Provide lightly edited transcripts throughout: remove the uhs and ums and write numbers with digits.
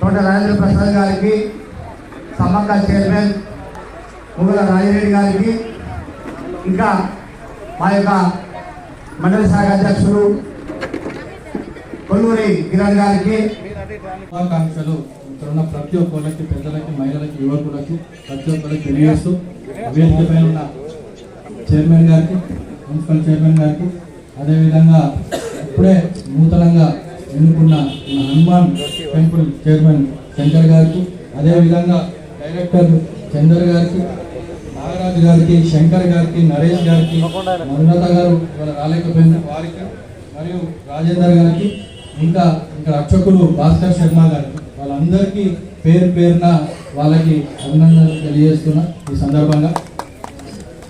తోట రాజేంద్ర ప్రసాద్ గారికి, సమ్మక్క చైర్మన్ ముగ్గుల రాజిరెడ్డి గారికి, ఇంకా మా యొక్క మండల శాఖ అధ్యక్షులు కొల్లూరి కిరణ్ గారికి శుభాకాంక్షలు. ఇక్కడ ఉన్న ప్రతి ఒక్కరికి, పెద్దలకి, మహిళలకి, యువకులకి ప్రతి ఒక్కరికి తెలియజేస్తూ వేదిక పైన ఉన్న చైర్మన్ గారికి, మున్సిపల్ చైర్మన్ గారికి, అదేవిధంగా ఇప్పుడే నూతనంగా ఎన్నుకున్న హనుమాన్ టెంపుల్ చైర్మన్ శంకర్ గారికి, అదేవిధంగా డైరెక్టర్ చందర్ గారికి, నాగరాజు గారికి, శంకర్ గారికి, నరేష్ గారికి, మధులత గారు రాలేకపోయిన వారికి, మరియు రాజేందర్ గారికి, ఇంకా అర్చకులు భాస్కర్ శర్మ గారికి, వాళ్ళందరికీ పేరు పేరున వాళ్ళకి అభినందనలు తెలియజేస్తున్నా. ఈ సందర్భంగా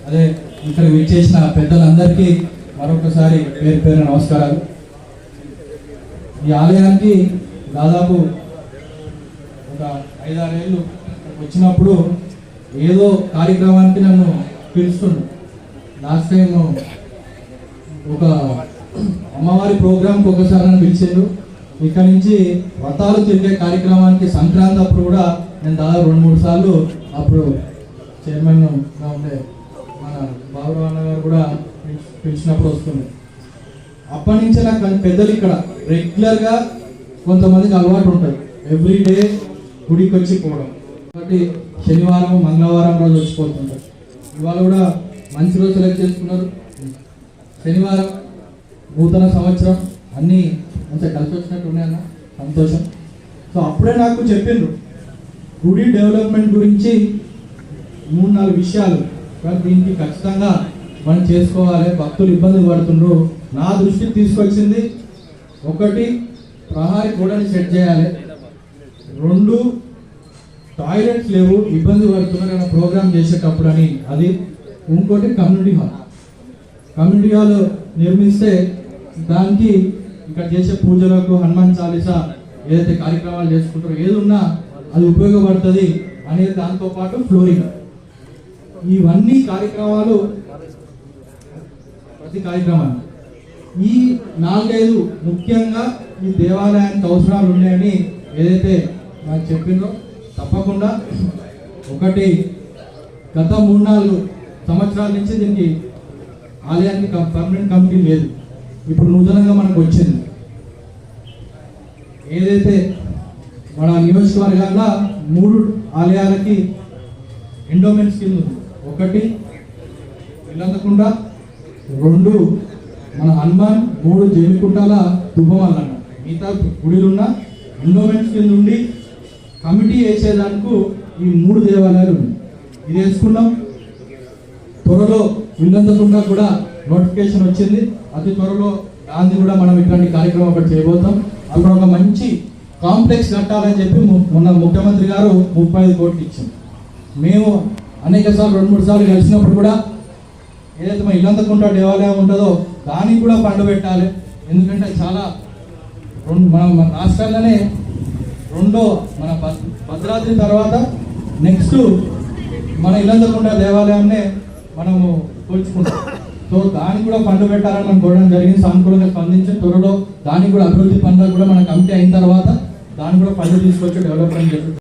అదే ఇక్కడ విచ్చేసిన పెద్దలందరికీ మరొకసారి పేరు పేరున నమస్కారాలు. ఈ ఆలయానికి దాదాపు ఒక 5-6 ఏళ్ళు వచ్చినప్పుడు ఏదో కార్యక్రమానికి నన్ను పిలుస్తుండు. లాస్ట్ టైం ఒక అమ్మవారి ప్రోగ్రాంకి ఒకసారి నన్ను పిలిచారు. ఇక్కడ నుంచి వ్రతాలు తిరిగే కార్యక్రమానికి సంక్రాంతి అప్పుడు కూడా నేను దాదాపు 2-3 సార్లు అప్పుడు చైర్మన్గా ఉండే మన బాబురావు అన్న గారు కూడా పిలిచినప్పుడు వస్తుంది. అప్పటి నుంచే నాకు పెద్దలు ఇక్కడ రెగ్యులర్గా కొంతమందికి అలవాటు ఉంటుంది ఎవ్రీడే గుడికి వచ్చి పోవడం. కాబట్టి శనివారం, మంగళవారం రోజు వచ్చిపోతుంటారు. ఇవాళ కూడా మంచి రోజు సెలెక్ట్ చేసుకున్నారు. శనివారం, నూతన సంవత్సరం, అన్నీ మంచిగా కలిసి వచ్చినట్టు ఉన్నాయన్న, సంతోషం. సో అప్పుడే నాకు చెప్పిండ్రు గుడి డెవలప్మెంట్ గురించి 3-4 విషయాలు, దీనికి ఖచ్చితంగా మనం చేసుకోవాలి, భక్తులు ఇబ్బందులు పడుతుండ్రు. నా దృష్టికి తీసుకొచ్చింది, 1 ప్రహారీ గోడని సెట్ చేయాలి, 2 టాయిలెట్స్ లేవు, ఇబ్బంది పడుతున్నారు ఏమైనా ప్రోగ్రామ్ చేసేటప్పుడు అని, అది. ఇంకోటి కమ్యూనిటీ హాల్ నిర్మిస్తే దానికి ఇక్కడ చేసే పూజలకు, హనుమాన్ చాలీసా ఏదైతే కార్యక్రమాలు చేసుకుంటారో ఏదున్నా అది ఉపయోగపడుతుంది అనేది, దాంతోపాటు ఫ్లోరింగ్, ఇవన్నీ కార్యక్రమాలు ప్రతి కార్యక్రమాన్ని ఈ 4-5 ముఖ్యంగా ఈ దేవాలయానికి అవసరాలు ఉన్నాయని ఏదైతే నాకు చెప్పిందో తప్పకుండా. 1 గత 3-4 సంవత్సరాల నుంచి దీనికి ఆలయానికి పర్మనెంట్ కమిటీ లేదు. ఇప్పుడు నూతనంగా మనకు వచ్చింది. ఏదైతే మన నియోజకవర్గాల్లో 3 ఆలయాలకి ఎండోమెంట్ స్కీమ్ ఉంది. 1 ఇల్లంతకుండ, 2 మన హనుమాన్, 3 జైలుకుంటాల తుబ్బమల్లన్న. మిగతా గుడిలున్న ఎండోమెంట్ స్కీమ్ నుండి కమిటీ వేసేదానికి ఈ 3 దేవాలయాలు ఉన్నాయి. ఇది వేసుకున్నాం. త్వరలో ఇల్లంతకుండా కూడా నోటిఫికేషన్ వచ్చింది. అతి త్వరలో దాన్ని కూడా మనం ఇట్లాంటి కార్యక్రమం ఒకటి చేయబోతాం. అక్కడ ఒక మంచి కాంప్లెక్స్ కట్టాలని చెప్పి మొన్న ముఖ్యమంత్రి గారు 35 కోట్లు ఇచ్చింది. మేము అనేక సార్లు 2-3 సార్లు కలిసినప్పుడు కూడా ఏదైతే మన ఇల్లంతకుంట దేవాలయం ఉంటుందో దానికి కూడా ఫండ్ పెట్టాలి. ఎందుకంటే చాలా మన రాష్ట్రాల్లోనే రెండో మన భద్రాద్రి తర్వాత నెక్స్ట్ మన ఇల్లంతకుంట దేవాలయాన్నే మనము పోల్చుకుంటాం. సో దానికి కూడా ఫండ్ పెట్టాలని మనం కోరడం జరిగింది. సానుకూలంగా స్పందించి త్వరలో దానికి కూడా అభివృద్ధి పనులు కూడా మన కమిటీ అయిన తర్వాత దాన్ని కూడా ఫండ్ తీసుకొచ్చి డెవలప్మెంట్ చేస్తుంది.